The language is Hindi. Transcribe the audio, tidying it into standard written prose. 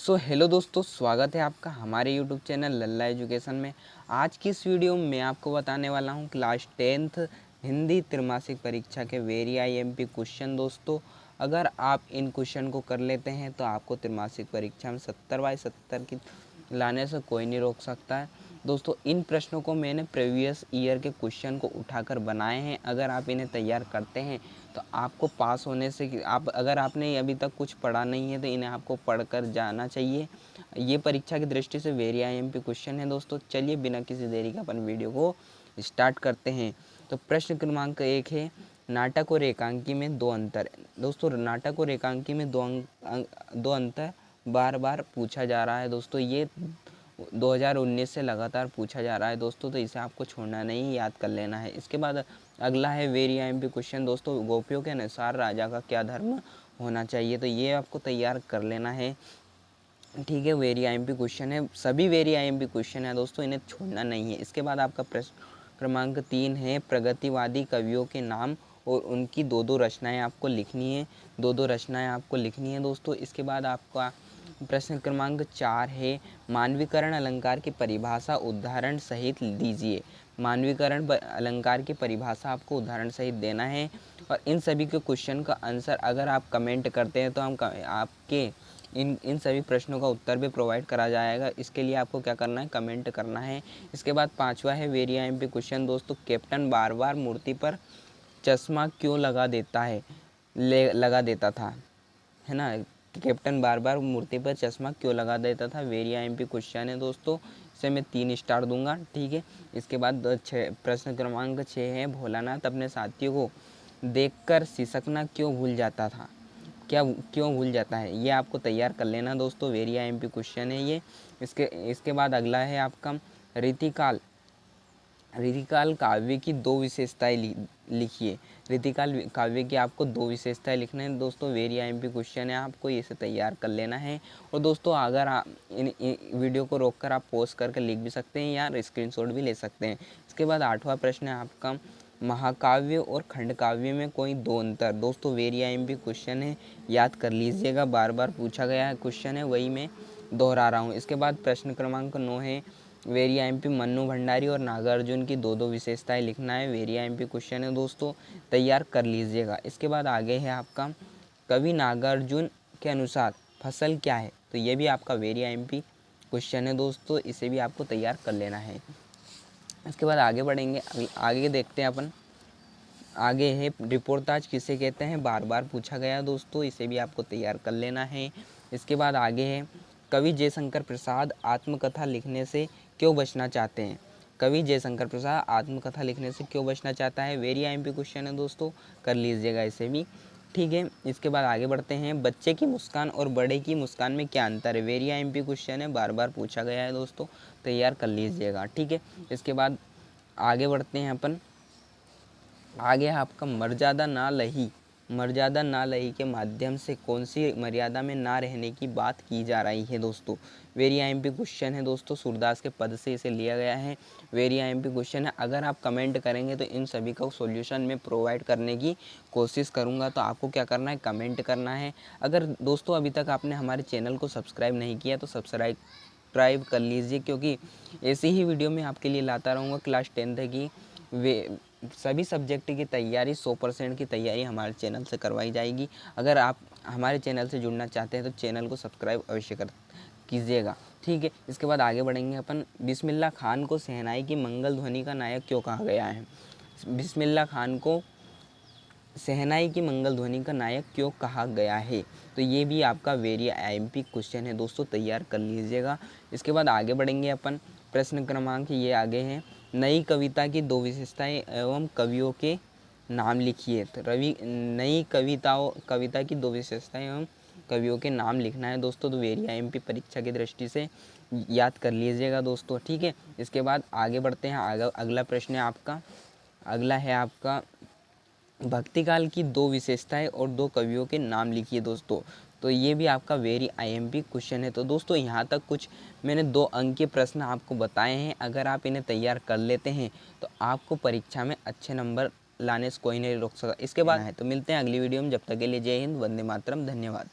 सो हेलो दोस्तों, स्वागत है आपका हमारे यूट्यूब चैनल लल्ला एजुकेशन में। आज की इस वीडियो में मैं आपको बताने वाला हूं क्लास 10th हिंदी त्रैमासिक परीक्षा के वेरी आईएमपी क्वेश्चन। दोस्तों, अगर आप इन क्वेश्चन को कर लेते हैं तो आपको त्रैमासिक परीक्षा में 70/70 की लाने से कोई नहीं रोक सकता है। दोस्तों, इन प्रश्नों को मैंने प्रीवियस ईयर के क्वेश्चन को उठाकर बनाए हैं। अगर आप इन्हें तैयार करते हैं तो आपको पास होने से अगर आपने अभी तक कुछ पढ़ा नहीं है तो इन्हें आपको पढ़कर जाना चाहिए। ये परीक्षा की दृष्टि से वेरी आईएमपी क्वेश्चन है। दोस्तों, चलिए बिना किसी देरी का अपन वीडियो को स्टार्ट करते हैं। तो प्रश्न क्रमांक 1 है, नाटक और एकांकी में दो अंतर। दोस्तों, नाटक और एकांकी में दो अंतर बार बार पूछा जा रहा है। दोस्तों, ये 2019 से लगातार पूछा जा रहा है दोस्तों, तो इसे आपको छोड़ना नहीं, याद कर लेना है। इसके बाद अगला है वेरी आईएमपी क्वेश्चन। दोस्तों, गोपियों के अनुसार राजा का क्या धर्म होना चाहिए, तो ये आपको तैयार कर लेना है। ठीक है, वेरी आईएमपी क्वेश्चन है, सभी वेरी आईएमपी क्वेश्चन है दोस्तों, इन्हें छोड़ना नहीं है। इसके बाद आपका प्रश्न क्रमांक 3 है, प्रगतिवादी कवियों के नाम और उनकी दो रचनाएं आपको लिखनी है। दो रचनाएं आपको लिखनी है दोस्तों। इसके बाद आपका प्रश्न क्रमांक 4 है, मानवीकरण अलंकार की परिभाषा उदाहरण सहित दीजिए। मानवीकरण अलंकार की परिभाषा आपको उदाहरण सहित देना है। और इन सभी के क्वेश्चन का आंसर अगर आप कमेंट करते हैं तो हम आपके इन सभी प्रश्नों का उत्तर भी प्रोवाइड करा जाएगा। इसके लिए आपको क्या करना है, कमेंट करना है। इसके बाद 5वां है वेरी आईएमपी क्वेश्चन। दोस्तों, कैप्टन बार बार मूर्ति पर चश्मा क्यों लगा देता था, है ना। कैप्टन बार बार मूर्ति पर चश्मा क्यों लगा देता था, वेरी आईएमपी क्वेश्चन है दोस्तों, इसे मैं 3 स्टार दूंगा। ठीक है। इसके बाद प्रश्न क्रमांक 6 है, भोलानाथ अपने साथियों को देखकर सिसकना क्यों भूल जाता था, क्यों भूल जाता है, ये आपको तैयार कर लेना दोस्तों, वेरी आईएमपी क्वेश्चन है ये। इसके बाद अगला है आपका रीतिकाल काव्य की 2 विशेषताएं लिखिए। रीतिकाल काव्य की आपको 2 विशेषताएं लिखना है दोस्तों, वेरी आईएमपी क्वेश्चन है, आपको इसे तैयार कर लेना है। और दोस्तों, अगर आप इन वीडियो को रोककर आप पॉज करके लिख भी सकते हैं या स्क्रीनशॉट भी ले सकते हैं। इसके बाद 8वां प्रश्न है आपका, महाकाव्य और खंडकाव्य में कोई 2 अंतर। दोस्तों, वेरी आईएमपी क्वेश्चन है, याद कर लीजिएगा, बार बार पूछा गया है क्वेश्चन है, वही मैं दोहरा रहा हूँ। इसके बाद प्रश्न क्रमांक 9 है, वेरी आईएमपी मन्नू भंडारी और नागार्जुन की 2 विशेषताएं लिखना है, वेरी आईएमपी क्वेश्चन है दोस्तों, तैयार कर लीजिएगा। इसके बाद आगे है आपका, कवि नागार्जुन के अनुसार फसल क्या है, तो ये भी आपका वेरी आईएमपी क्वेश्चन है दोस्तों, इसे भी आपको तैयार कर लेना है। इसके बाद आगे बढ़ेंगे, आगे देखते हैं अपन। आगे है, रिपोर्टाज किसे कहते हैं, बार बार पूछा गया दोस्तों, इसे भी आपको तैयार कर लेना है। इसके बाद आगे है, कवि जयशंकर प्रसाद आत्मकथा लिखने से क्यों बचना चाहते हैं। कवि जयशंकर प्रसाद आत्मकथा लिखने से क्यों बचना चाहता है, वेरी आईएमपी क्वेश्चन है दोस्तों, कर लीजिएगा इसे भी। ठीक है। इसके बाद आगे बढ़ते हैं, बच्चे की मुस्कान और बड़े की मुस्कान में क्या अंतर है, वेरी आईएमपी क्वेश्चन है, बार बार पूछा गया है दोस्तों, तैयार कर लीजिएगा। ठीक है। इसके बाद आगे बढ़ते हैं अपन। आगे आपका मर्यादा ना लही के माध्यम से कौन सी मर्यादा में ना रहने की बात की जा रही है दोस्तों, वेरी आईएमपी क्वेश्चन है दोस्तों, सूरदास के पद से इसे लिया गया है, वेरी आईएमपी क्वेश्चन है। अगर आप कमेंट करेंगे तो इन सभी का सॉल्यूशन मैं प्रोवाइड करने की कोशिश करूंगा, तो आपको क्या करना है, कमेंट करना है। अगर दोस्तों अभी तक आपने हमारे चैनल को सब्सक्राइब नहीं किया तो सब्सक्राइब कर लीजिए, क्योंकि ऐसी ही वीडियो मैं आपके लिए लाता रहूँगा। क्लास 10th की सभी सब्जेक्ट की तैयारी 100% की तैयारी हमारे चैनल से करवाई जाएगी। अगर आप हमारे चैनल से जुड़ना चाहते हैं तो चैनल को सब्सक्राइब अवश्य कीजिएगा। ठीक है। इसके बाद आगे बढ़ेंगे अपन, बिस्मिल्लाह खान को शहनाई की मंगल ध्वनि का नायक क्यों कहा गया है। बिस्मिल्लाह खान को शहनाई की मंगल ध्वनि का नायक क्यों कहा गया है, तो ये भी आपका वेरी आईएमपी क्वेश्चन है दोस्तों, तैयार कर लीजिएगा। इसके बाद आगे बढ़ेंगे अपन, प्रश्न क्रमांक ये आगे हैं, नई कविता की 2 विशेषताएं एवं कवियों के नाम लिखिए। तो नई कविता की 2 विशेषताएं एवं कवियों के नाम लिखना है दोस्तों, तो वेरी आईएमपी परीक्षा की दृष्टि से याद कर लीजिएगा दोस्तों। ठीक है। इसके बाद आगे बढ़ते हैं, अगला प्रश्न है आपका, अगला है आपका, भक्तिकाल की 2 विशेषताएं और 2 कवियों के नाम लिखिए दोस्तों, तो ये भी आपका वेरी आईएमपी क्वेश्चन है। तो दोस्तों, यहाँ तक कुछ मैंने 2 अंक के प्रश्न आपको बताए हैं, अगर आप इन्हें तैयार कर लेते हैं तो आपको परीक्षा में अच्छे नंबर लाने से कोई नहीं रोक सका। इसके बाद है तो मिलते हैं अगली वीडियो में, जब तक के लिए जय हिंद, वंदे मातरम, धन्यवाद।